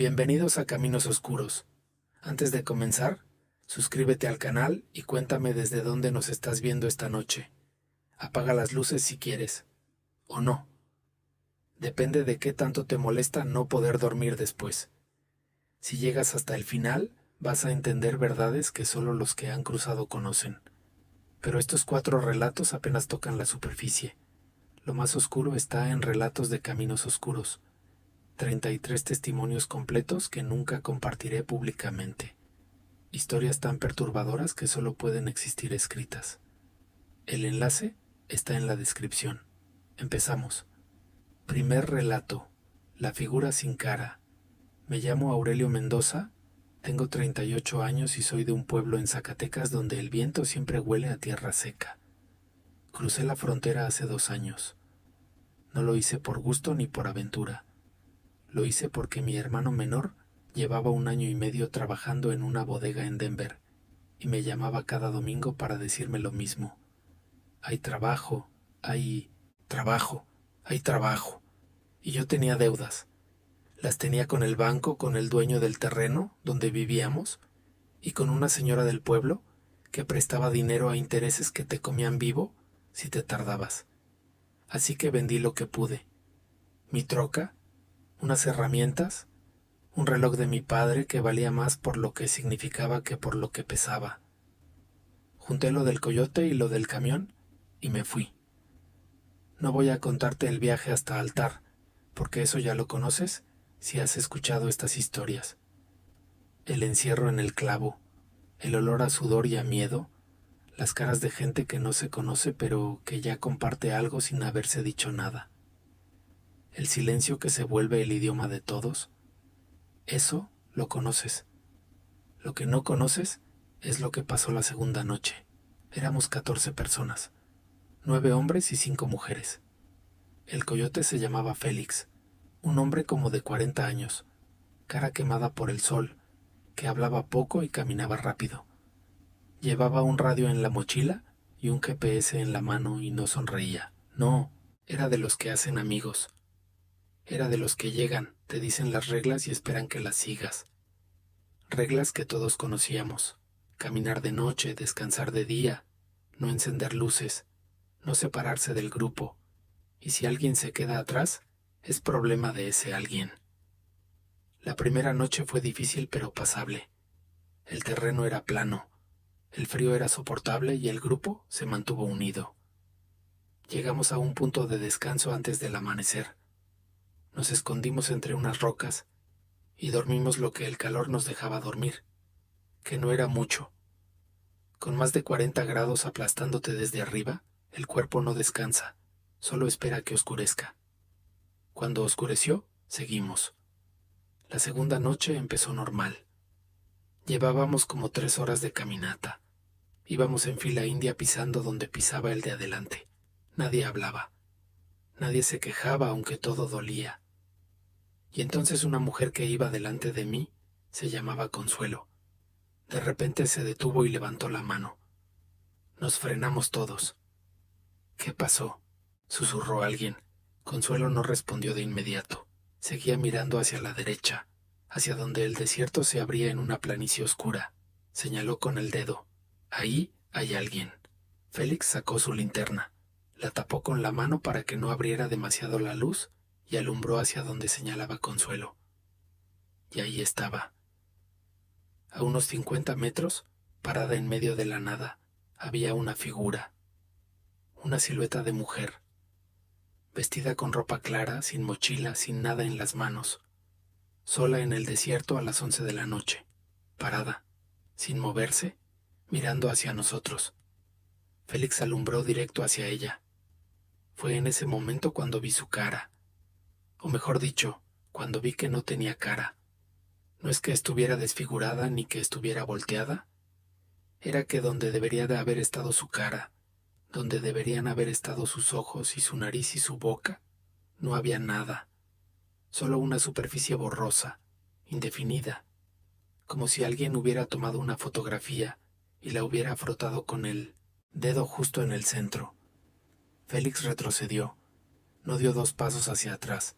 Bienvenidos a Caminos Oscuros. Antes de comenzar, suscríbete al canal y cuéntame desde dónde nos estás viendo esta noche. Apaga las luces si quieres, o no. Depende de qué tanto te molesta no poder dormir después. Si llegas hasta el final, vas a entender verdades que solo los que han cruzado conocen. Pero estos 4 relatos apenas tocan la superficie. Lo más oscuro está en Relatos de Caminos Oscuros. 33 testimonios completos que nunca compartiré públicamente. Historias tan perturbadoras que solo pueden existir escritas. El enlace está en la descripción. Empezamos. Primer relato. La figura sin cara. Me llamo Aurelio Mendoza, tengo 38 años y soy de un pueblo en Zacatecas donde el viento siempre huele a tierra seca. Crucé la frontera hace 2 años. No lo hice por gusto ni por aventura. Lo hice porque mi hermano menor llevaba 1 año y medio trabajando en una bodega en Denver y me llamaba cada domingo para decirme lo mismo. Hay trabajo, hay trabajo, hay trabajo. Y yo tenía deudas. Las tenía con el banco, con el dueño del terreno donde vivíamos y con una señora del pueblo que prestaba dinero a intereses que te comían vivo si te tardabas. Así que vendí lo que pude. Mi troca, unas herramientas, un reloj de mi padre que valía más por lo que significaba que por lo que pesaba. Junté lo del coyote y lo del camión y me fui. No voy a contarte el viaje hasta Altar, porque eso ya lo conoces si has escuchado estas historias. El encierro en el clavo, el olor a sudor y a miedo, las caras de gente que no se conoce pero que ya comparte algo sin haberse dicho nada. El silencio que se vuelve el idioma de todos. Eso lo conoces. Lo que no conoces es lo que pasó la segunda noche. Éramos 14 personas, 9 hombres y 5 mujeres. El coyote se llamaba Félix, un hombre como de 40 años, cara quemada por el sol, que hablaba poco y caminaba rápido. Llevaba un radio en la mochila y un GPS en la mano y no sonreía. No, era de los que hacen amigos. Era de los que llegan, te dicen las reglas y esperan que las sigas. Reglas que todos conocíamos. Caminar de noche, descansar de día, no encender luces, no separarse del grupo. Y si alguien se queda atrás, es problema de ese alguien. La primera noche fue difícil pero pasable. El terreno era plano, el frío era soportable y el grupo se mantuvo unido. Llegamos a un punto de descanso antes del amanecer. Nos escondimos entre unas rocas y dormimos lo que el calor nos dejaba dormir, que no era mucho. Con más de 40 grados aplastándote desde arriba, el cuerpo no descansa, solo espera que oscurezca. Cuando oscureció, seguimos. La segunda noche empezó normal. Llevábamos como 3 horas de caminata. Íbamos en fila india pisando donde pisaba el de adelante. Nadie hablaba. Nadie se quejaba aunque todo dolía. Y entonces una mujer que iba delante de mí se llamaba Consuelo. De repente se detuvo y levantó la mano. Nos frenamos todos. ¿Qué pasó?, susurró alguien. Consuelo no respondió de inmediato. Seguía mirando hacia la derecha, hacia donde el desierto se abría en una planicie oscura. Señaló con el dedo. Ahí hay alguien. Félix sacó su linterna. La tapó con la mano para que no abriera demasiado la luz y alumbró hacia donde señalaba Consuelo. Y ahí estaba. A unos 50 metros, parada en medio de la nada, había una figura. Una silueta de mujer. Vestida con ropa clara, sin mochila, sin nada en las manos. Sola en el desierto a las 11 de la noche. Parada, sin moverse, mirando hacia nosotros. Félix alumbró directo hacia ella. Fue en ese momento cuando vi su cara. O mejor dicho, cuando vi que no tenía cara. No es que estuviera desfigurada ni que estuviera volteada. Era que donde debería de haber estado su cara, donde deberían haber estado sus ojos y su nariz y su boca, no había nada. Solo una superficie borrosa, indefinida, como si alguien hubiera tomado una fotografía y la hubiera frotado con el dedo justo en el centro. Félix retrocedió. No dio 2 pasos hacia atrás.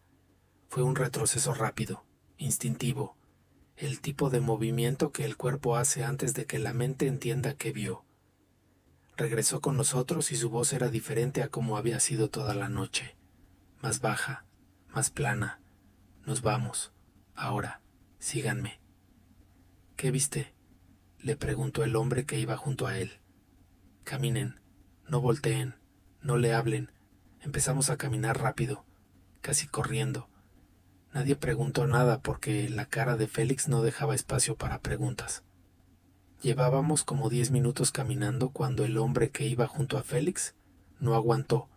Fue un retroceso rápido, instintivo, el tipo de movimiento que el cuerpo hace antes de que la mente entienda qué vio. Regresó con nosotros y su voz era diferente a como había sido toda la noche. Más baja, más plana. Nos vamos. Ahora, síganme. ¿Qué viste?, le preguntó el hombre que iba junto a él. Caminen, no volteen, no le hablen. Empezamos a caminar rápido, casi corriendo. Nadie preguntó nada porque la cara de Félix no dejaba espacio para preguntas. Llevábamos como 10 minutos caminando cuando el hombre que iba junto a Félix no aguantó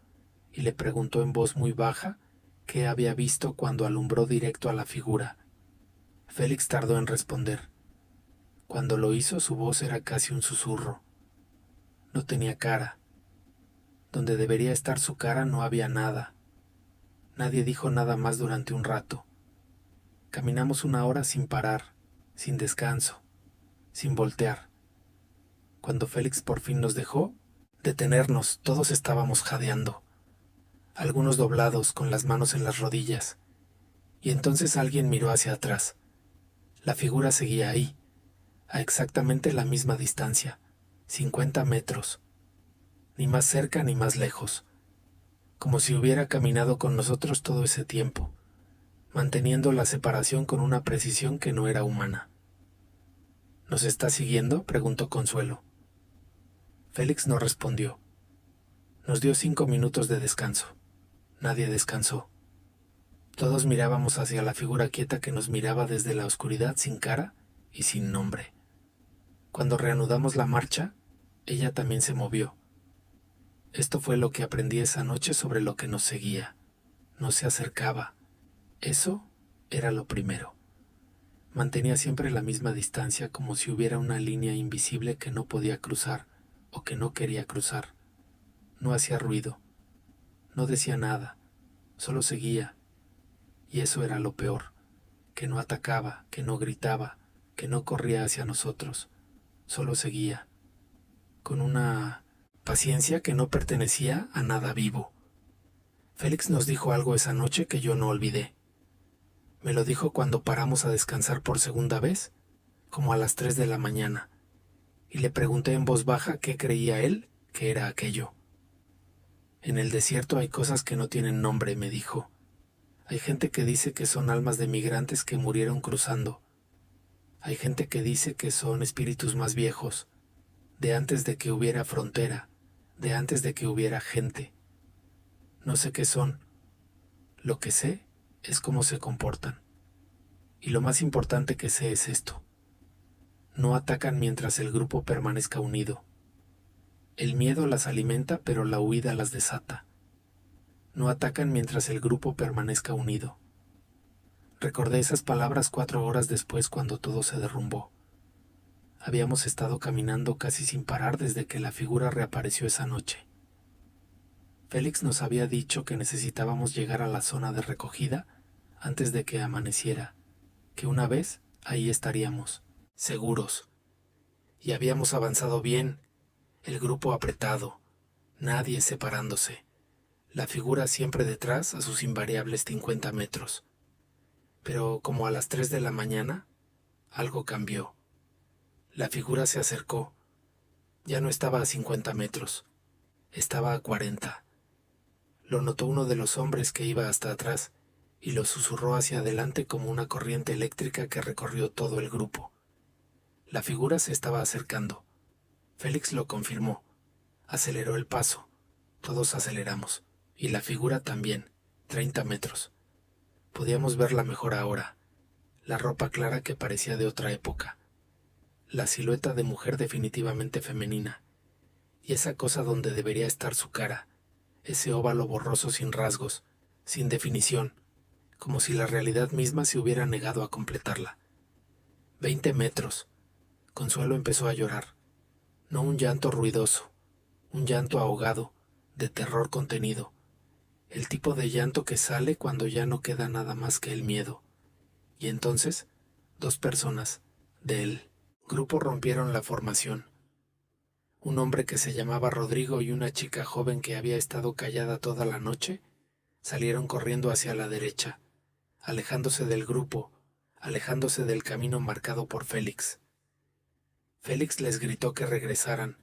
y le preguntó en voz muy baja qué había visto cuando alumbró directo a la figura. Félix tardó en responder. Cuando lo hizo, su voz era casi un susurro. No tenía cara. Donde debería estar su cara no había nada. Nadie dijo nada más durante un rato. Caminamos 1 hora sin parar, sin descanso, sin voltear. Cuando Félix por fin nos dejó detenernos, todos estábamos jadeando, algunos doblados con las manos en las rodillas. Y entonces alguien miró hacia atrás. La figura seguía ahí, a exactamente la misma distancia, 50 metros, ni más cerca ni más lejos, como si hubiera caminado con nosotros todo ese tiempo, manteniendo la separación con una precisión que no era humana. ¿Nos está siguiendo?, preguntó Consuelo. Félix no respondió. Nos dio 5 minutos de descanso. Nadie descansó. Todos mirábamos hacia la figura quieta que nos miraba desde la oscuridad sin cara y sin nombre. Cuando reanudamos la marcha, ella también se movió. Esto fue lo que aprendí esa noche sobre lo que nos seguía. No se acercaba. Eso era lo primero. Mantenía siempre la misma distancia, como si hubiera una línea invisible que no podía cruzar o que no quería cruzar. No hacía ruido. No decía nada. Solo seguía. Y eso era lo peor, que no atacaba, que no gritaba, que no corría hacia nosotros. Solo seguía, con una paciencia que no pertenecía a nada vivo. Félix nos dijo algo esa noche que yo no olvidé. Me lo dijo cuando paramos a descansar por segunda vez, como a las 3 de la mañana, y le pregunté en voz baja qué creía él que era aquello. En el desierto hay cosas que no tienen nombre, me dijo. Hay gente que dice que son almas de migrantes que murieron cruzando. Hay gente que dice que son espíritus más viejos, de antes de que hubiera frontera, de antes de que hubiera gente. No sé qué son. Lo que sé es cómo se comportan. Y lo más importante que sé es esto. No atacan mientras el grupo permanezca unido. El miedo las alimenta, pero la huida las desata. No atacan mientras el grupo permanezca unido. Recordé esas palabras 4 horas después cuando todo se derrumbó. Habíamos estado caminando casi sin parar desde que la figura reapareció esa noche. Félix nos había dicho que necesitábamos llegar a la zona de recogida antes de que amaneciera, que una vez ahí estaríamos, seguros. Y habíamos avanzado bien, el grupo apretado, nadie separándose, la figura siempre detrás a sus invariables 50 metros. Pero como a las 3 de la mañana, algo cambió. La figura se acercó. Ya no estaba a 50 metros, estaba a 40. Lo notó uno de los hombres que iba hasta atrás y lo susurró hacia adelante como una corriente eléctrica que recorrió todo el grupo. La figura se estaba acercando. Félix lo confirmó. Aceleró el paso. Todos aceleramos. Y la figura también. 30 metros. Podíamos verla mejor ahora. La ropa clara que parecía de otra época. La silueta de mujer definitivamente femenina. Y esa cosa donde debería estar su cara. Ese óvalo borroso sin rasgos, sin definición, como si la realidad misma se hubiera negado a completarla. 20 metros. Consuelo empezó a llorar. No un llanto ruidoso, un llanto ahogado, de terror contenido. El tipo de llanto que sale cuando ya no queda nada más que el miedo. Y entonces, 2 personas, del grupo rompieron la formación. Un hombre que se llamaba Rodrigo y una chica joven que había estado callada toda la noche, salieron corriendo hacia la derecha, alejándose del grupo, alejándose del camino marcado por Félix. Félix les gritó que regresaran.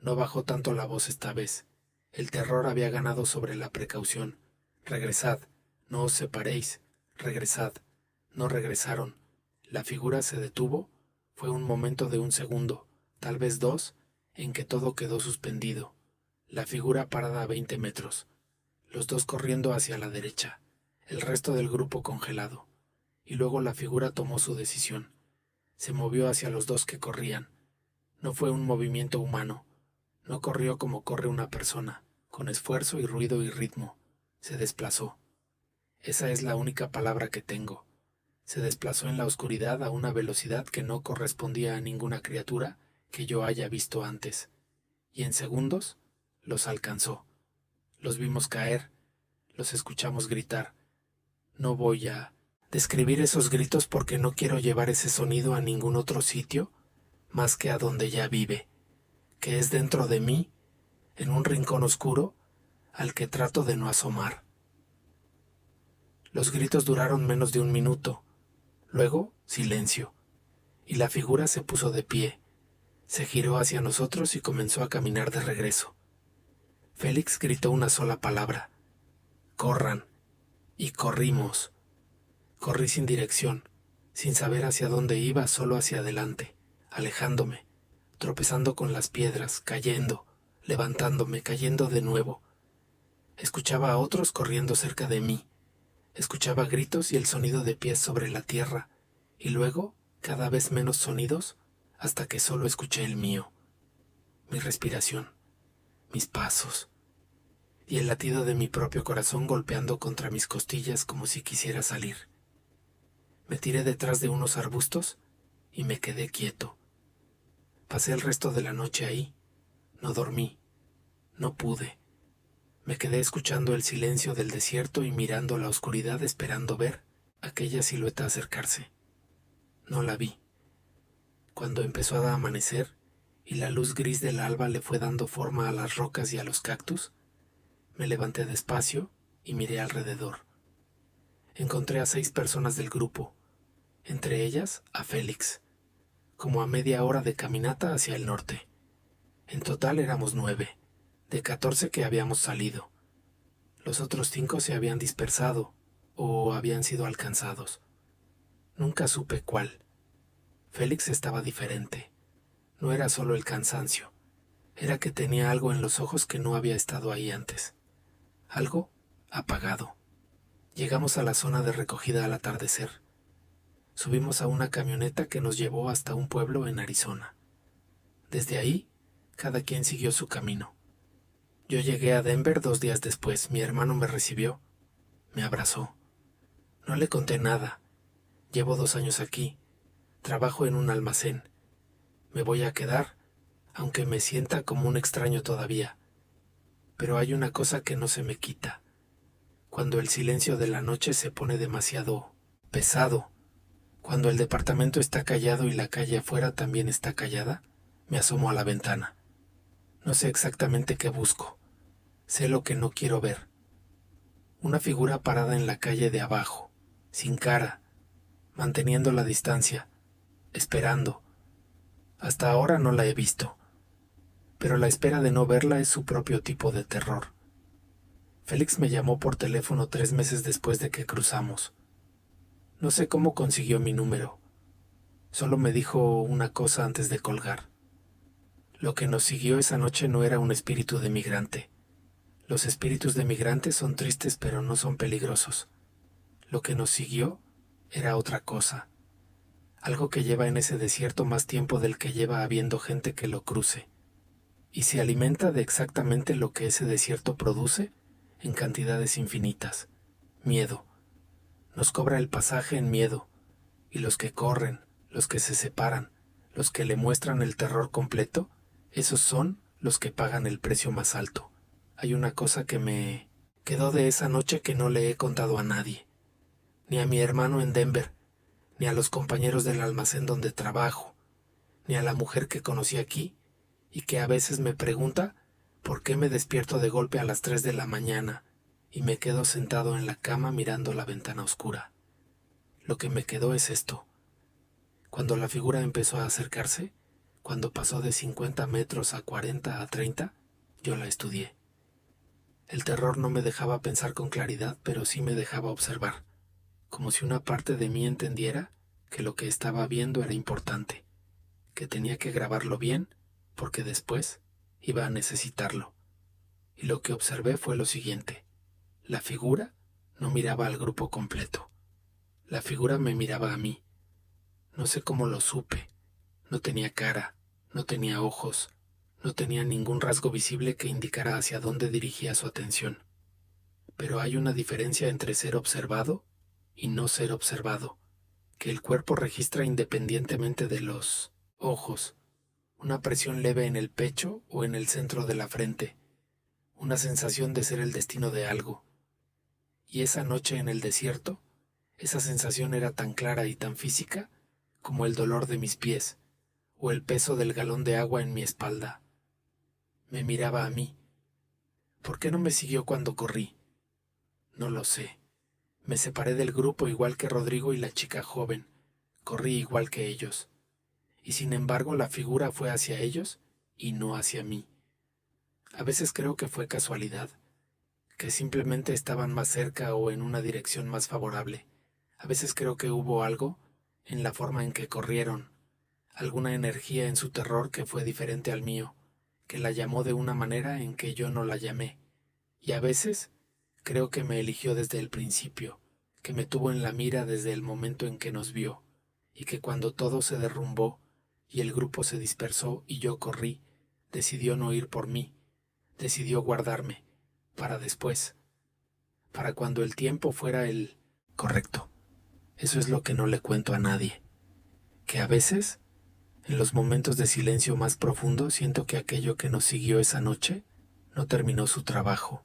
No bajó tanto la voz esta vez. El terror había ganado sobre la precaución. Regresad, no os separéis, regresad. No regresaron. La figura se detuvo. Fue un momento de un segundo, tal vez dos, en que todo quedó suspendido. La figura parada a 20 metros. Los dos corriendo hacia la derecha. El resto del grupo congelado. Y luego la figura tomó su decisión. Se movió hacia los dos que corrían. No fue un movimiento humano. No corrió como corre una persona, con esfuerzo y ruido y ritmo. Se desplazó. Esa es la única palabra que tengo. Se desplazó en la oscuridad a una velocidad que no correspondía a ninguna criatura que yo haya visto antes. Y en segundos los alcanzó. Los vimos caer, los escuchamos gritar. No voy a describir esos gritos porque no quiero llevar ese sonido a ningún otro sitio más que a donde ya vive, que es dentro de mí, en un rincón oscuro al que trato de no asomar. Los gritos duraron menos de un minuto, luego silencio, y la figura se puso de pie, se giró hacia nosotros y comenzó a caminar de regreso. Félix gritó una sola palabra: corran, y corrimos. Corrí sin dirección, sin saber hacia dónde iba, solo hacia adelante, alejándome, tropezando con las piedras, cayendo, levantándome, cayendo de nuevo. Escuchaba a otros corriendo cerca de mí. Escuchaba gritos y el sonido de pies sobre la tierra, y luego cada vez menos sonidos, hasta que solo escuché el mío, mi respiración, mis pasos, y el latido de mi propio corazón golpeando contra mis costillas como si quisiera salir. Me tiré detrás de unos arbustos y me quedé quieto. Pasé el resto de la noche ahí. No dormí. No pude. Me quedé escuchando el silencio del desierto y mirando la oscuridad esperando ver aquella silueta acercarse. No la vi. Cuando empezó a amanecer y la luz gris del alba le fue dando forma a las rocas y a los cactus, me levanté despacio y miré alrededor. Encontré a 6 personas del grupo, entre ellas a Félix, como a media hora de caminata hacia el norte. En total éramos 9, de 14 que habíamos salido. Los otros 5 se habían dispersado o habían sido alcanzados. Nunca supe cuál. Félix estaba diferente. No era solo el cansancio, era que tenía algo en los ojos que no había estado ahí antes. Algo apagado. Llegamos a la zona de recogida al atardecer. Subimos a una camioneta que nos llevó hasta un pueblo en Arizona. Desde ahí, cada quien siguió su camino. Yo llegué a Denver 2 días después. Mi hermano me recibió, me abrazó. No le conté nada. Llevo 2 años aquí. Trabajo en un almacén. Me voy a quedar, aunque me sienta como un extraño todavía. Pero hay una cosa que no se me quita. Cuando el silencio de la noche se pone demasiado pesado, cuando el departamento está callado y la calle afuera también está callada, me asomo a la ventana. No sé exactamente qué busco. Sé lo que no quiero ver. Una figura parada en la calle de abajo, sin cara, manteniendo la distancia, esperando. Hasta ahora no la he visto, pero la espera de no verla es su propio tipo de terror. Félix me llamó por teléfono 3 meses después de que cruzamos. No sé cómo consiguió mi número. Solo me dijo una cosa antes de colgar. Lo que nos siguió esa noche no era un espíritu de migrante. Los espíritus de migrantes son tristes pero no son peligrosos. Lo que nos siguió era otra cosa. Algo que lleva en ese desierto más tiempo del que lleva habiendo gente que lo cruce. Y se alimenta de exactamente lo que ese desierto produce en cantidades infinitas. Miedo. Nos cobra el pasaje en miedo. Y los que corren, los que se separan, los que le muestran el terror completo, esos son los que pagan el precio más alto. Hay una cosa que me quedó de esa noche que no le he contado a nadie. Ni a mi hermano en Denver, ni a los compañeros del almacén donde trabajo, ni a la mujer que conocí aquí y que a veces me pregunta por qué me despierto de golpe a las 3 de la mañana y me quedo sentado en la cama mirando la ventana oscura. Lo que me quedó es esto. Cuando la figura empezó a acercarse, cuando pasó de 50 metros a 40 a 30, yo la estudié. El terror no me dejaba pensar con claridad, pero sí me dejaba observar, como si una parte de mí entendiera que lo que estaba viendo era importante, que tenía que grabarlo bien, porque después iba a necesitarlo. Y lo que observé fue lo siguiente. La figura no miraba al grupo completo. La figura me miraba a mí. No sé cómo lo supe. No tenía cara, no tenía ojos, no tenía ningún rasgo visible que indicara hacia dónde dirigía su atención. Pero hay una diferencia entre ser observado y no ser observado, que el cuerpo registra independientemente de los ojos, una presión leve en el pecho o en el centro de la frente, una sensación de ser el destino de algo. Y esa noche en el desierto, esa sensación era tan clara y tan física como el dolor de mis pies o el peso del galón de agua en mi espalda. Me miraba a mí. ¿Por qué no me siguió cuando corrí? No lo sé. Me separé del grupo igual que Rodrigo y la chica joven. Corrí igual que ellos. Y sin embargo la figura fue hacia ellos y no hacia mí. A veces creo que fue casualidad, que simplemente estaban más cerca o en una dirección más favorable. A veces creo que hubo algo en la forma en que corrieron, alguna energía en su terror que fue diferente al mío, que la llamó de una manera en que yo no la llamé. Y a veces creo que me eligió desde el principio, que me tuvo en la mira desde el momento en que nos vio, y que cuando todo se derrumbó y el grupo se dispersó y yo corrí, decidió no ir por mí, decidió guardarme, para después, para cuando el tiempo fuera el correcto. Eso es lo que no le cuento a nadie, que a veces, en los momentos de silencio más profundo, siento que aquello que nos siguió esa noche no terminó su trabajo,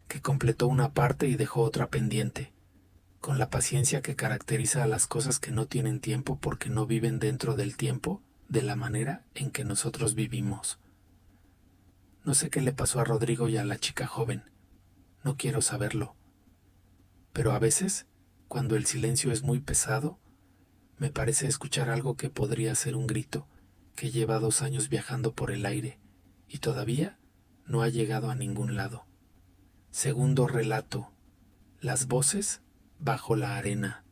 que completó una parte y dejó otra pendiente, con la paciencia que caracteriza a las cosas que no tienen tiempo porque no viven dentro del tiempo de la manera en que nosotros vivimos. No sé qué le pasó a Rodrigo y a la chica joven, no quiero saberlo, pero a veces, cuando el silencio es muy pesado, me parece escuchar algo que podría ser un grito que lleva 2 años viajando por el aire y todavía no ha llegado a ningún lado. Segundo relato. Las voces bajo la arena.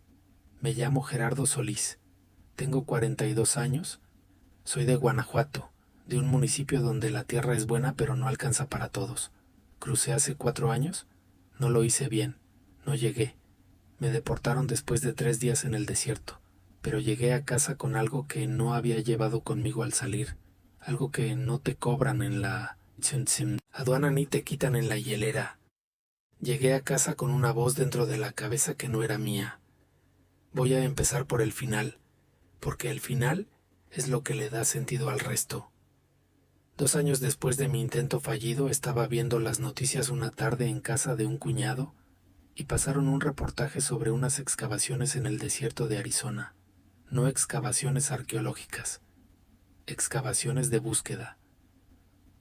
Me llamo Gerardo Solís. Tengo 42 años. Soy de Guanajuato, de un municipio donde la tierra es buena pero no alcanza para todos. Crucé hace 4 años. No lo hice bien. No llegué. Me deportaron después de 3 días en el desierto, pero llegué a casa con algo que no había llevado conmigo al salir, algo que no te cobran en la aduana ni te quitan en la hielera. Llegué a casa con una voz dentro de la cabeza que no era mía. Voy a empezar por el final, porque el final es lo que le da sentido al resto. 2 años después de mi intento fallido, estaba viendo las noticias una tarde en casa de un cuñado y pasaron un reportaje sobre unas excavaciones en el desierto de Arizona. No excavaciones arqueológicas, excavaciones de búsqueda.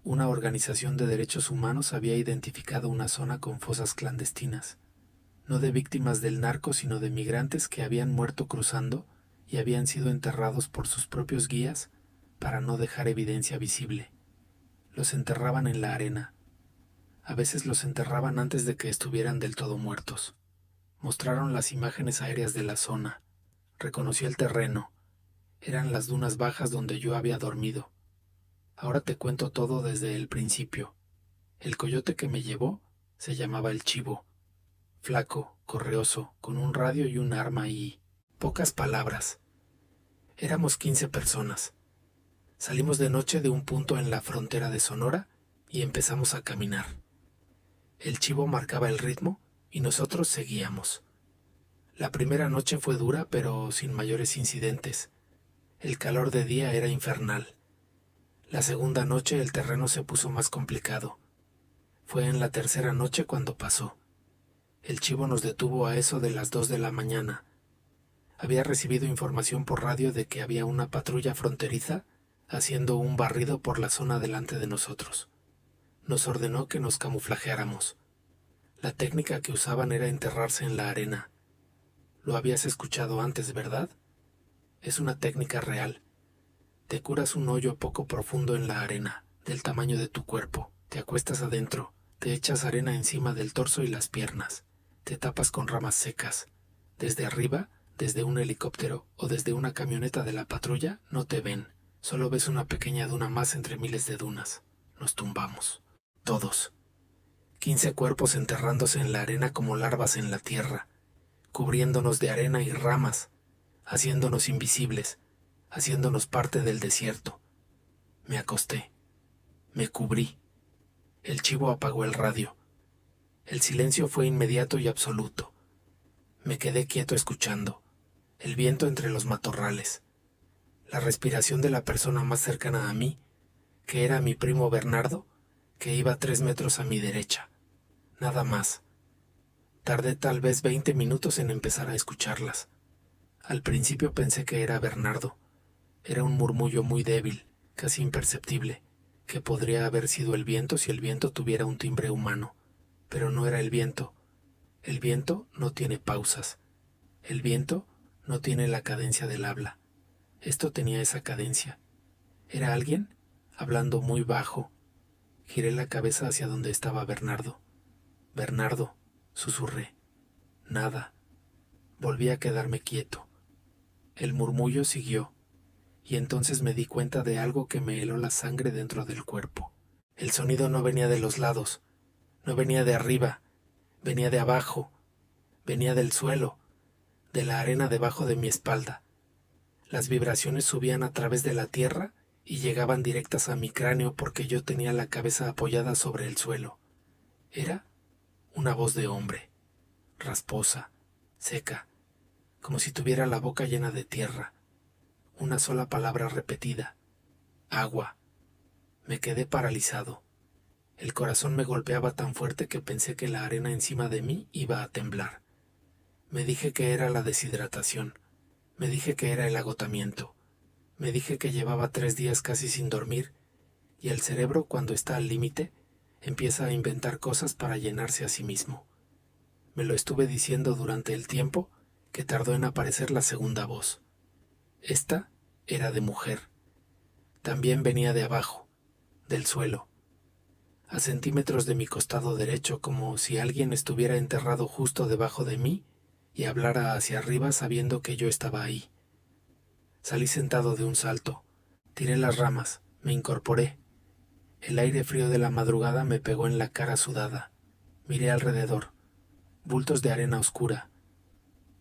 Una organización de derechos humanos había identificado una zona con fosas clandestinas, no de víctimas del narco, sino de migrantes que habían muerto cruzando y habían sido enterrados por sus propios guías para no dejar evidencia visible. Los enterraban en la arena. A veces los enterraban antes de que estuvieran del todo muertos. Mostraron las imágenes aéreas de la zona. Reconocí el terreno. Eran las dunas bajas donde yo había dormido. Ahora te cuento todo desde el principio. El coyote que me llevó se llamaba el Chivo. Flaco, correoso, con un radio y un arma y pocas palabras. Éramos 15 personas. Salimos de noche de un punto en la frontera de Sonora y empezamos a caminar. El Chivo marcaba el ritmo y nosotros seguíamos. La primera noche fue dura, pero sin mayores incidentes. El calor de día era infernal. La segunda noche el terreno se puso más complicado. Fue en la tercera noche cuando pasó. El Chivo nos detuvo a eso de las 2 de la mañana. Había recibido información por radio de que había una patrulla fronteriza haciendo un barrido por la zona delante de nosotros. Nos ordenó que nos camuflajeáramos. La técnica que usaban era enterrarse en la arena. Lo habías escuchado antes, ¿verdad? Es una técnica real. Te curas un hoyo poco profundo en la arena, del tamaño de tu cuerpo. Te acuestas adentro, te echas arena encima del torso y las piernas. Te tapas con ramas secas. Desde arriba, desde un helicóptero o desde una camioneta de la patrulla, no te ven. Solo ves una pequeña duna más entre miles de dunas. Nos tumbamos. Todos. 15 cuerpos enterrándose en la arena como larvas en la tierra, cubriéndonos de arena y ramas, haciéndonos invisibles, haciéndonos parte del desierto. Me acosté. Me cubrí. El chivo apagó el radio. El silencio fue inmediato y absoluto. Me quedé quieto escuchando. El viento entre los matorrales. La respiración de la persona más cercana a mí, que era mi primo Bernardo, que iba 3 metros a mi derecha. Nada más. Tardé tal vez 20 minutos en empezar a escucharlas. Al principio pensé que era Bernardo. Era un murmullo muy débil, casi imperceptible, que podría haber sido el viento si el viento tuviera un timbre humano. Pero no era el viento. El viento no tiene pausas. El viento no tiene la cadencia del habla. Esto tenía esa cadencia. ¿Era alguien? Hablando muy bajo. Giré la cabeza hacia donde estaba Bernardo. Bernardo, susurré. Nada. Volví a quedarme quieto. El murmullo siguió, y entonces me di cuenta de algo que me heló la sangre dentro del cuerpo. El sonido no venía de los lados, no venía de arriba, venía de abajo, venía del suelo, de la arena debajo de mi espalda. Las vibraciones subían a través de la tierra y llegaban directas a mi cráneo porque yo tenía la cabeza apoyada sobre el suelo. Era una voz de hombre, rasposa, seca, como si tuviera la boca llena de tierra. Una sola palabra repetida: agua. Me quedé paralizado. El corazón me golpeaba tan fuerte que pensé que la arena encima de mí iba a temblar. Me dije que era la deshidratación. Me dije que era el agotamiento. Me dije que llevaba 3 días casi sin dormir, y el cerebro, cuando está al límite, empieza a inventar cosas para llenarse a sí mismo. Me lo estuve diciendo durante el tiempo que tardó en aparecer la segunda voz. Esta era de mujer. También venía de abajo, del suelo, a centímetros de mi costado derecho, como si alguien estuviera enterrado justo debajo de mí y hablara hacia arriba sabiendo que yo estaba ahí. Salí sentado de un salto, tiré las ramas, me incorporé. El aire frío de la madrugada me pegó en la cara sudada. Miré alrededor, bultos de arena oscura,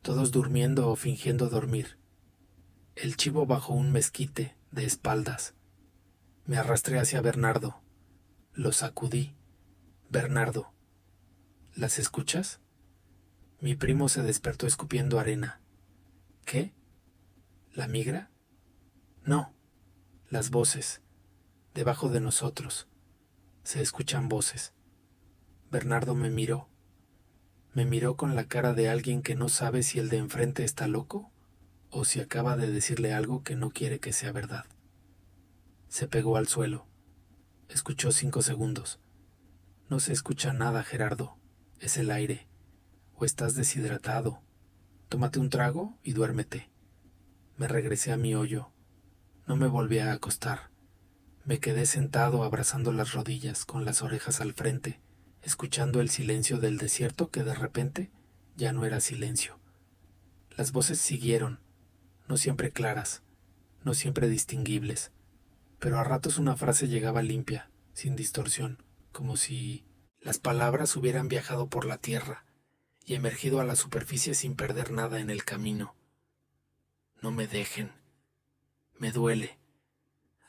todos durmiendo o fingiendo dormir. El chivo bajo un mezquite, de espaldas. Me arrastré hacia Bernardo. Lo sacudí. Bernardo, ¿las escuchas? Mi primo se despertó escupiendo arena. ¿Qué? ¿La migra? No, las voces. Debajo de nosotros. Se escuchan voces. Bernardo me miró. Me miró con la cara de alguien que no sabe si el de enfrente está loco o si acaba de decirle algo que no quiere que sea verdad. Se pegó al suelo. Escuchó 5 segundos. No se escucha nada, Gerardo. Es el aire. O estás deshidratado. Tómate un trago y duérmete. Me regresé a mi hoyo. No me volví a acostar. Me quedé sentado abrazando las rodillas, con las orejas al frente, escuchando el silencio del desierto que de repente ya no era silencio. Las voces siguieron, no siempre claras, no siempre distinguibles, pero a ratos una frase llegaba limpia, sin distorsión, como si las palabras hubieran viajado por la tierra y emergido a la superficie sin perder nada en el camino. No me dejen. Me duele.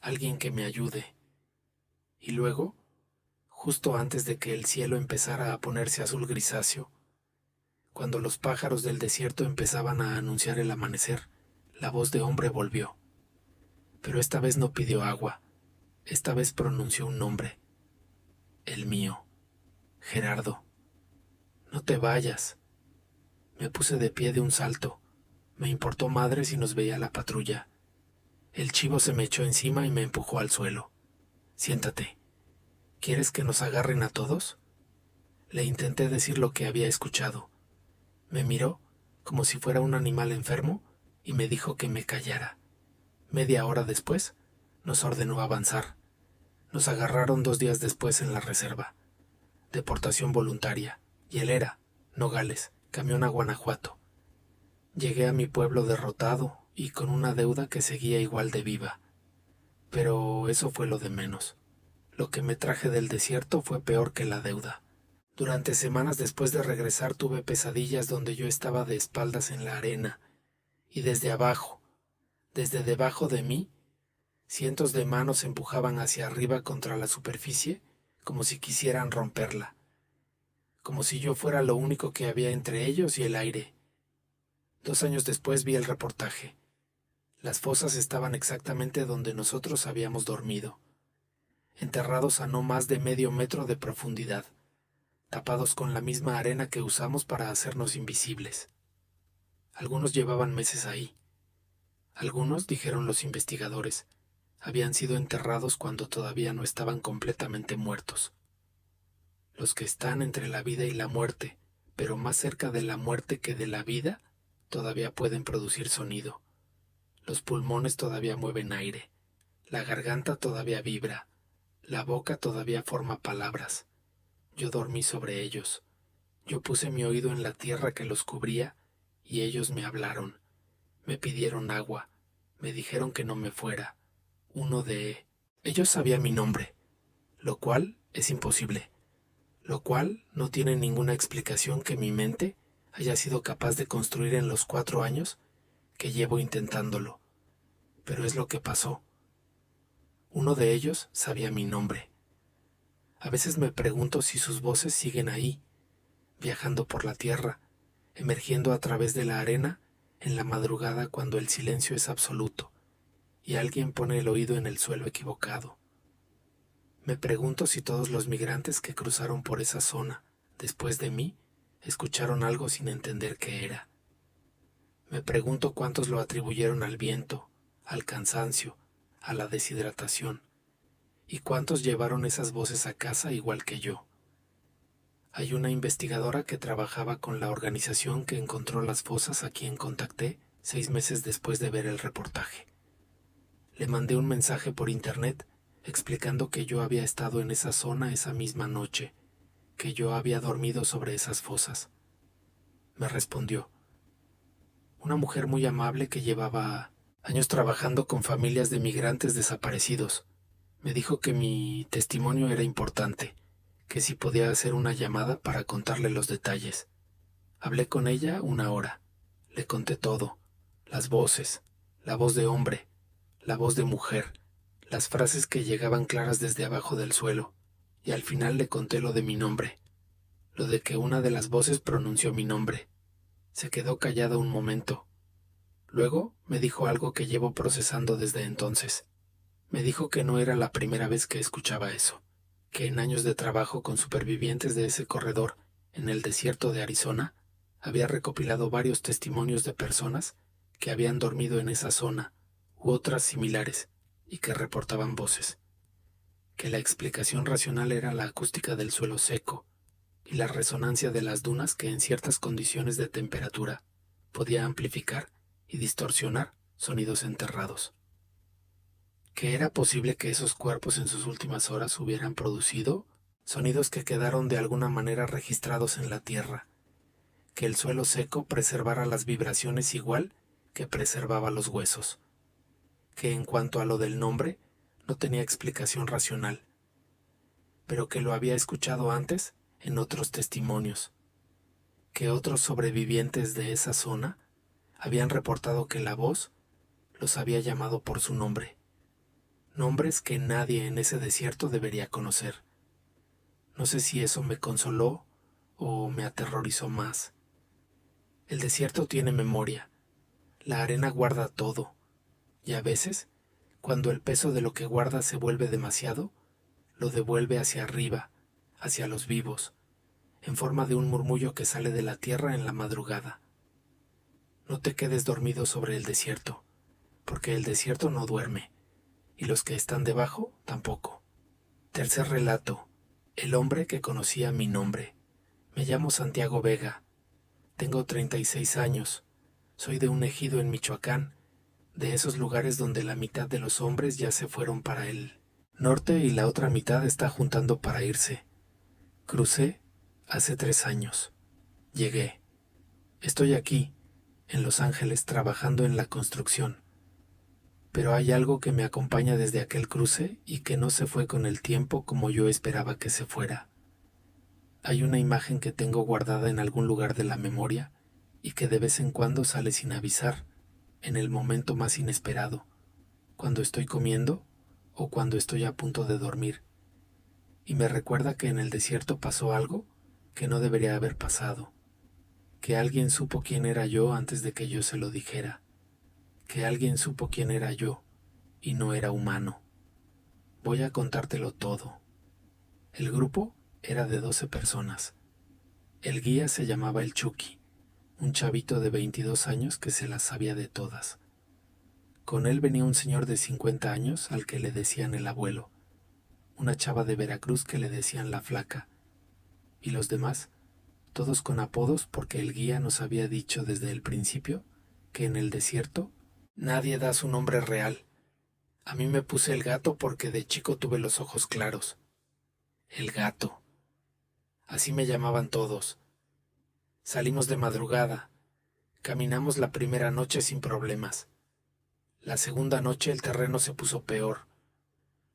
Alguien que me ayude. Y luego, justo antes de que el cielo empezara a ponerse azul grisáceo, cuando los pájaros del desierto empezaban a anunciar el amanecer, la voz de hombre volvió. Pero esta vez no pidió agua. Esta vez pronunció un nombre. El mío. Gerardo. No te vayas. Me puse de pie de un salto. Me importó madre si nos veía la patrulla. El chivo se me echó encima y me empujó al suelo. Siéntate. ¿Quieres que nos agarren a todos? Le intenté decir lo que había escuchado. Me miró como si fuera un animal enfermo, y me dijo que me callara. Media hora después, nos ordenó avanzar. Nos agarraron 2 días después en la reserva. Deportación voluntaria. Y él era, Nogales, camión a Guanajuato. Llegué a mi pueblo derrotado y con una deuda que seguía igual de viva. Pero eso fue lo de menos. Lo que me traje del desierto fue peor que la deuda. Durante semanas después de regresar tuve pesadillas donde yo estaba de espaldas en la arena, y desde abajo, desde debajo de mí, cientos de manos empujaban hacia arriba contra la superficie como si quisieran romperla, como si yo fuera lo único que había entre ellos y el aire. 2 años después vi el reportaje. Las fosas estaban exactamente donde nosotros habíamos dormido, enterrados a no más de medio metro de profundidad, tapados con la misma arena que usamos para hacernos invisibles. Algunos llevaban meses ahí. Algunos, dijeron los investigadores, habían sido enterrados cuando todavía no estaban completamente muertos. Los que están entre la vida y la muerte, pero más cerca de la muerte que de la vida, todavía pueden producir sonido. Los pulmones todavía mueven aire, la garganta todavía vibra, la boca todavía forma palabras. Yo dormí sobre ellos. Yo puse mi oído en la tierra que los cubría y ellos me hablaron. Me pidieron agua, me dijeron que no me fuera. Ellos sabía mi nombre, lo cual es imposible, lo cual no tiene ninguna explicación que mi mente haya sido capaz de construir en los 4 años que llevo intentándolo. Pero es lo que pasó. Uno de ellos sabía mi nombre. A veces me pregunto si sus voces siguen ahí, viajando por la tierra, emergiendo a través de la arena en la madrugada cuando el silencio es absoluto y alguien pone el oído en el suelo equivocado. Me pregunto si todos los migrantes que cruzaron por esa zona después de mí escucharon algo sin entender qué era. Me pregunto cuántos lo atribuyeron al viento, al cansancio, a la deshidratación, y cuántos llevaron esas voces a casa igual que yo. Hay una investigadora que trabajaba con la organización que encontró las fosas a quien contacté 6 meses después de ver el reportaje. Le mandé un mensaje por internet explicando que yo había estado en esa zona esa misma noche, que yo había dormido sobre esas fosas. Me respondió. Una mujer muy amable que llevaba años trabajando con familias de migrantes desaparecidos. Me dijo que mi testimonio era importante, que si podía hacer una llamada para contarle los detalles. Hablé con ella 1 hora. Le conté todo, las voces, la voz de hombre, la voz de mujer, las frases que llegaban claras desde abajo del suelo, y al final le conté lo de mi nombre, lo de que una de las voces pronunció mi nombre. Se quedó callada un momento. Luego me dijo algo que llevo procesando desde entonces. Me dijo que no era la primera vez que escuchaba eso, que en años de trabajo con supervivientes de ese corredor en el desierto de Arizona, había recopilado varios testimonios de personas que habían dormido en esa zona u otras similares y que reportaban voces, que la explicación racional era la acústica del suelo seco y la resonancia de las dunas que en ciertas condiciones de temperatura podía amplificar y distorsionar sonidos enterrados. Que era posible que esos cuerpos en sus últimas horas hubieran producido sonidos que quedaron de alguna manera registrados en la tierra, que el suelo seco preservara las vibraciones igual que preservaba los huesos, que en cuanto a lo del nombre no tenía explicación racional, pero que lo había escuchado antes en otros testimonios, que otros sobrevivientes de esa zona habían reportado que la voz los había llamado por su nombre, nombres que nadie en ese desierto debería conocer. No sé si eso me consoló o me aterrorizó más. El desierto tiene memoria, la arena guarda todo, y a veces, cuando el peso de lo que guarda se vuelve demasiado, lo devuelve hacia arriba, hacia los vivos, en forma de un murmullo que sale de la tierra en la madrugada. No te quedes dormido sobre el desierto, porque el desierto no duerme, y los que están debajo tampoco. Tercer relato. El hombre que conocía mi nombre. Me llamo Santiago Vega. Tengo 36 años. Soy de un ejido en Michoacán, de esos lugares donde la mitad de los hombres ya se fueron para el norte y la otra mitad está juntando para irse. Crucé hace 3 años. Llegué. Estoy aquí, en Los Ángeles, trabajando en la construcción. Pero hay algo que me acompaña desde aquel cruce y que no se fue con el tiempo como yo esperaba que se fuera. Hay una imagen que tengo guardada en algún lugar de la memoria y que de vez en cuando sale sin avisar, en el momento más inesperado, cuando estoy comiendo o cuando estoy a punto de dormir, y me recuerda que en el desierto pasó algo que no debería haber pasado, que alguien supo quién era yo antes de que yo se lo dijera, que alguien supo quién era yo y no era humano. Voy a contártelo todo. El grupo era de 12 personas. El guía se llamaba el Chucky, un chavito de 22 años que se las sabía de todas. Con él venía un señor de 50 años al que le decían el abuelo, una chava de Veracruz que le decían la flaca, y los demás, todos con apodos porque el guía nos había dicho desde el principio que en el desierto nadie da su nombre real. A mí me puse el Gato porque de chico tuve los ojos claros. El Gato. Así me llamaban todos. Salimos de madrugada. Caminamos la primera noche sin problemas. La segunda noche el terreno se puso peor.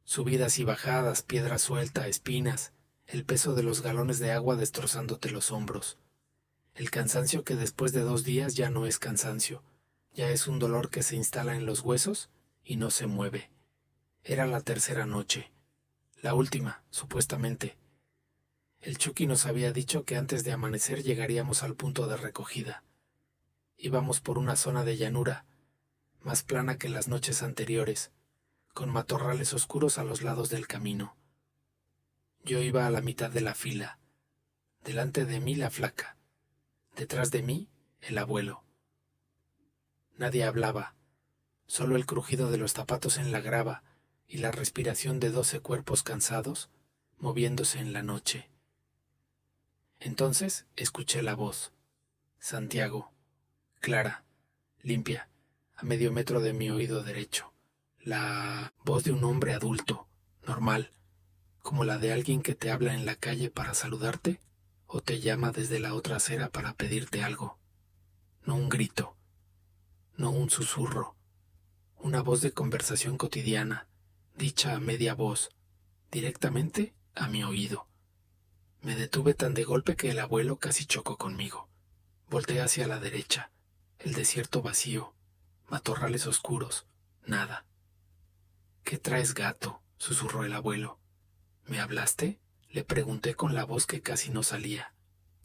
Subidas y bajadas, piedra suelta, espinas, el peso de los galones de agua destrozándote los hombros. El cansancio que después de 2 días ya no es cansancio, ya es un dolor que se instala en los huesos y no se mueve. Era la tercera noche, la última, supuestamente. El Chucky nos había dicho que antes de amanecer llegaríamos al punto de recogida. Íbamos por una zona de llanura, más plana que las noches anteriores, con matorrales oscuros a los lados del camino. Yo iba a la mitad de la fila, delante de mí la flaca, detrás de mí el abuelo. Nadie hablaba, solo el crujido de los zapatos en la grava y la respiración de 12 cuerpos cansados moviéndose en la noche. Entonces escuché la voz. Santiago, clara, limpia, a medio metro de mi oído derecho. La voz de un hombre adulto, normal, como la de alguien que te habla en la calle para saludarte o te llama desde la otra acera para pedirte algo. No un grito, no un susurro, una voz de conversación cotidiana, dicha a media voz, directamente a mi oído. Me detuve tan de golpe que el abuelo casi chocó conmigo. Volteé hacia la derecha, el desierto vacío, matorrales oscuros, nada. ¿Qué traes, gato?, susurró el abuelo. ¿Me hablaste?, le pregunté con la voz que casi no salía.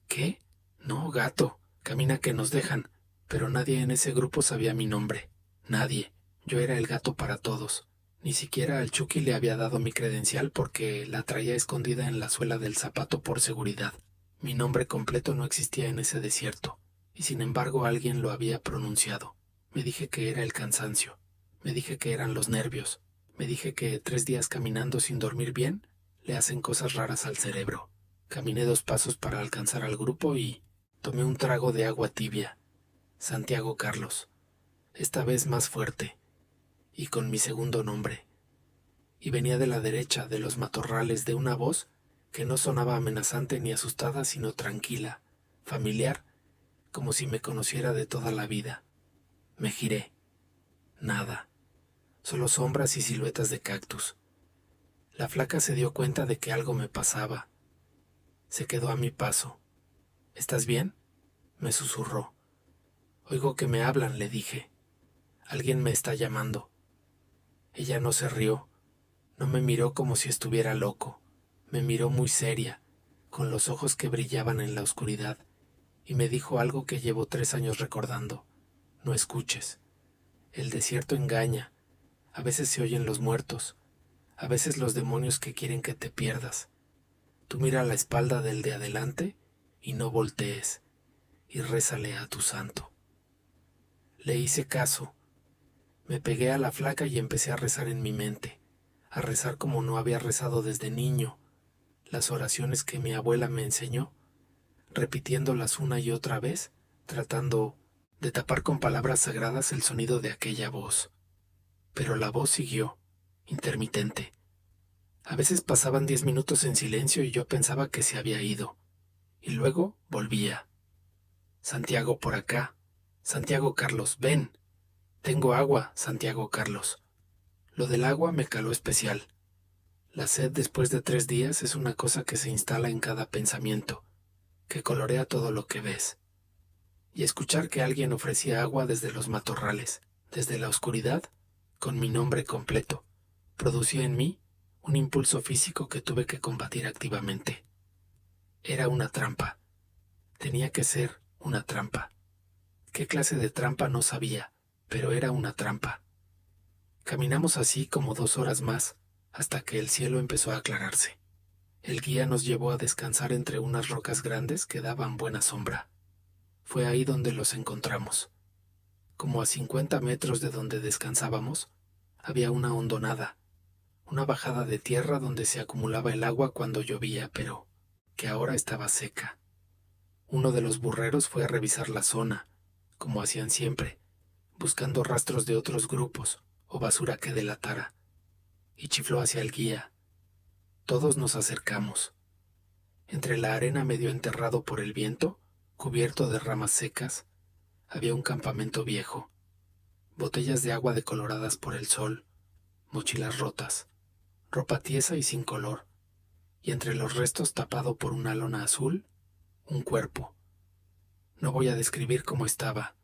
¿Qué? No, gato, camina que nos dejan. Pero nadie en ese grupo sabía mi nombre. Nadie. Yo era el gato para todos. Ni siquiera al Chucky le había dado mi credencial porque la traía escondida en la suela del zapato por seguridad. Mi nombre completo no existía en ese desierto, y sin embargo alguien lo había pronunciado. Me dije que era el cansancio. Me dije que eran los nervios. Me dije que 3 días caminando sin dormir bien le hacen cosas raras al cerebro. Caminé 2 pasos para alcanzar al grupo y tomé un trago de agua tibia. Santiago Carlos, esta vez más fuerte, y con mi segundo nombre. Y venía de la derecha, de los matorrales, de una voz que no sonaba amenazante ni asustada, sino tranquila, familiar, como si me conociera de toda la vida. Me giré. Nada. Solo sombras y siluetas de cactus. La flaca se dio cuenta de que algo me pasaba. Se quedó a mi paso. ¿Estás bien?, me susurró. Oigo que me hablan, le dije. Alguien me está llamando. Ella no se rió. No me miró como si estuviera loco. Me miró muy seria, con los ojos que brillaban en la oscuridad, y me dijo algo que llevo 3 años recordando. No escuches. El desierto engaña. A veces se oyen los muertos. A veces los demonios que quieren que te pierdas. Tú mira a la espalda del de adelante y no voltees, y rézale a tu santo. Le hice caso. Me pegué a la flaca y empecé a rezar en mi mente, a rezar como no había rezado desde niño, las oraciones que mi abuela me enseñó, repitiéndolas una y otra vez tratando de tapar con palabras sagradas el sonido de aquella voz. Pero la voz siguió, intermitente. A veces pasaban 10 minutos en silencio y yo pensaba que se había ido. Y luego volvía. Santiago, por acá. Santiago Carlos, ven. Tengo agua, Santiago Carlos. Lo del agua me caló especial. La sed después de 3 días es una cosa que se instala en cada pensamiento, que colorea todo lo que ves. Y escuchar que alguien ofrecía agua desde los matorrales, desde la oscuridad, con mi nombre completo, producía en mí un impulso físico que tuve que combatir activamente. Era una trampa. Tenía que ser una trampa. ¿Qué clase de trampa? No sabía, pero era una trampa. Caminamos así como 2 horas más, hasta que el cielo empezó a aclararse. El guía nos llevó a descansar entre unas rocas grandes que daban buena sombra. Fue ahí donde los encontramos. Como a 50 metros de donde descansábamos, había una hondonada, una bajada de tierra donde se acumulaba el agua cuando llovía, pero que ahora estaba seca. Uno de los burreros fue a revisar la zona, como hacían siempre, buscando rastros de otros grupos o basura que delatara, y chifló hacia el guía. Todos nos acercamos. Entre la arena medio enterrado por el viento, cubierto de ramas secas, había un campamento viejo, botellas de agua decoloradas por el sol, mochilas rotas, ropa tiesa y sin color, y entre los restos tapado por una lona azul, un cuerpo. No voy a describir cómo estaba,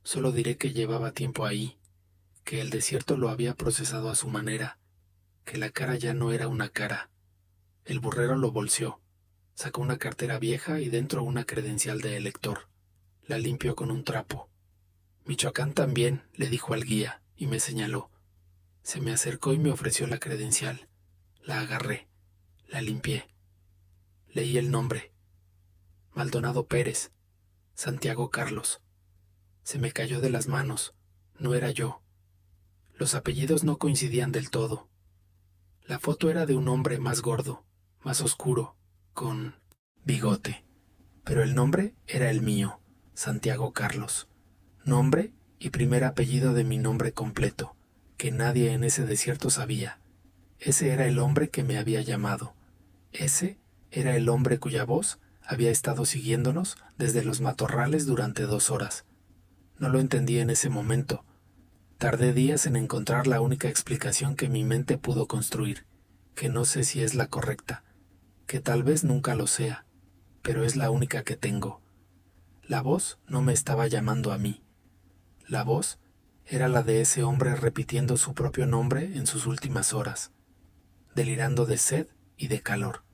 solo diré que llevaba tiempo ahí, que el desierto lo había procesado a su manera, que la cara ya no era una cara. El burrero lo bolseó, sacó una cartera vieja y dentro una credencial de elector. La limpió con un trapo. Michoacán también, le dijo al guía, y me señaló. Se me acercó y me ofreció la credencial. La agarré, la limpié. Leí el nombre. Maldonado Pérez, Santiago Carlos. Se me cayó de las manos. No era yo. Los apellidos no coincidían del todo. La foto era de un hombre más gordo, más oscuro, con bigote. Pero el nombre era el mío, Santiago Carlos. Nombre y primer apellido de mi nombre completo, que nadie en ese desierto sabía. Ese era el hombre que me había llamado. Ese era el hombre cuya voz había estado siguiéndonos desde los matorrales durante 2 horas. No lo entendí en ese momento. Tardé días en encontrar la única explicación que mi mente pudo construir, que no sé si es la correcta, que tal vez nunca lo sea, pero es la única que tengo. La voz no me estaba llamando a mí. La voz era la de ese hombre repitiendo su propio nombre en sus últimas horas, delirando de sed y de calor,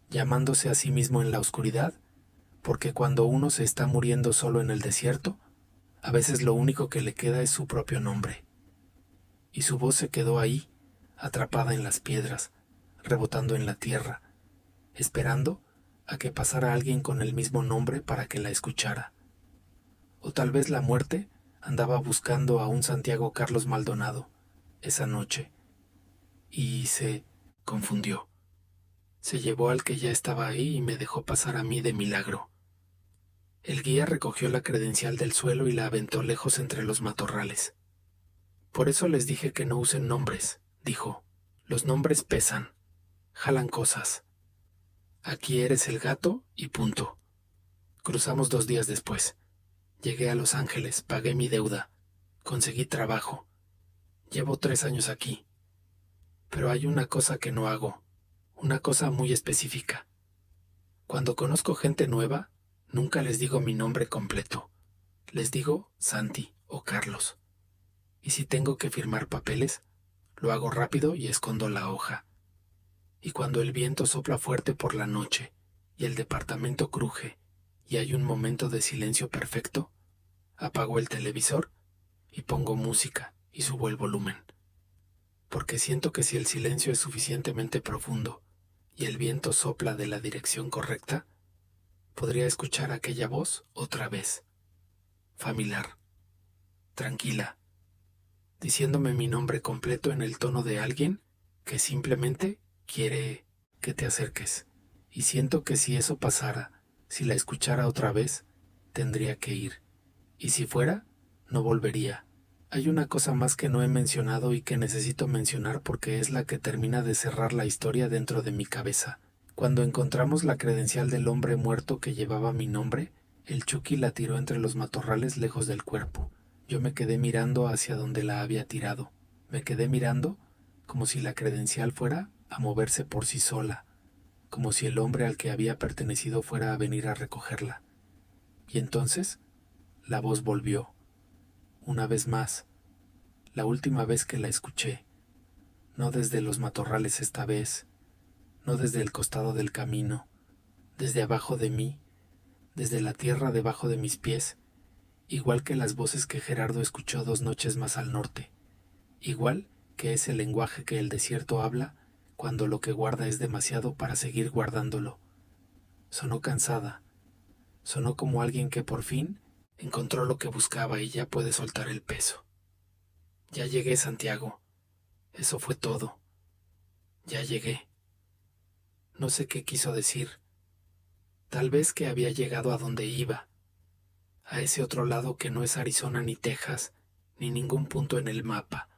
llamándose a sí mismo en la oscuridad, porque cuando uno se está muriendo solo en el desierto, a veces lo único que le queda es su propio nombre. Y su voz se quedó ahí, atrapada en las piedras, rebotando en la tierra, esperando a que pasara alguien con el mismo nombre para que la escuchara. O tal vez la muerte andaba buscando a un Santiago Carlos Maldonado esa noche y se confundió. Se llevó al que ya estaba ahí y me dejó pasar a mí de milagro. El guía recogió la credencial del suelo y la aventó lejos entre los matorrales. Por eso les dije que no usen nombres, dijo. Los nombres pesan, jalan cosas. Aquí eres el gato y punto. Cruzamos 2 días después. Llegué a Los Ángeles, pagué mi deuda, conseguí trabajo. Llevo 3 años aquí. Pero hay una cosa que no hago, una cosa muy específica. Cuando conozco gente nueva, nunca les digo mi nombre completo. Les digo Santi o Carlos. Y si tengo que firmar papeles, lo hago rápido y escondo la hoja. Y cuando el viento sopla fuerte por la noche y el departamento cruje y hay un momento de silencio perfecto, apago el televisor y pongo música y subo el volumen. Porque siento que si el silencio es suficientemente profundo y el viento sopla de la dirección correcta, podría escuchar aquella voz otra vez, familiar, tranquila, diciéndome mi nombre completo en el tono de alguien que simplemente quiere que te acerques. Y siento que si eso pasara, si la escuchara otra vez, tendría que ir. Y si fuera, no volvería. Hay una cosa más que no he mencionado y que necesito mencionar porque es la que termina de cerrar la historia dentro de mi cabeza. Cuando encontramos la credencial del hombre muerto que llevaba mi nombre, el Chucky la tiró entre los matorrales lejos del cuerpo. Yo me quedé mirando hacia donde la había tirado. Me quedé mirando como si la credencial fuera a moverse por sí sola, como si el hombre al que había pertenecido fuera a venir a recogerla. Y entonces la voz volvió, una vez más, la última vez que la escuché, no desde los matorrales esta vez, no desde el costado del camino, desde abajo de mí, desde la tierra debajo de mis pies, igual que las voces que Gerardo escuchó 2 noches más al norte, igual que ese lenguaje que el desierto habla cuando lo que guarda es demasiado para seguir guardándolo. Sonó cansada, sonó como alguien que por fin encontró lo que buscaba y ya puede soltar el peso. Ya llegué, Santiago. Eso fue todo. Ya llegué. No sé qué quiso decir. Tal vez que había llegado a donde iba, a ese otro lado que no es Arizona ni Texas, ni ningún punto en el mapa.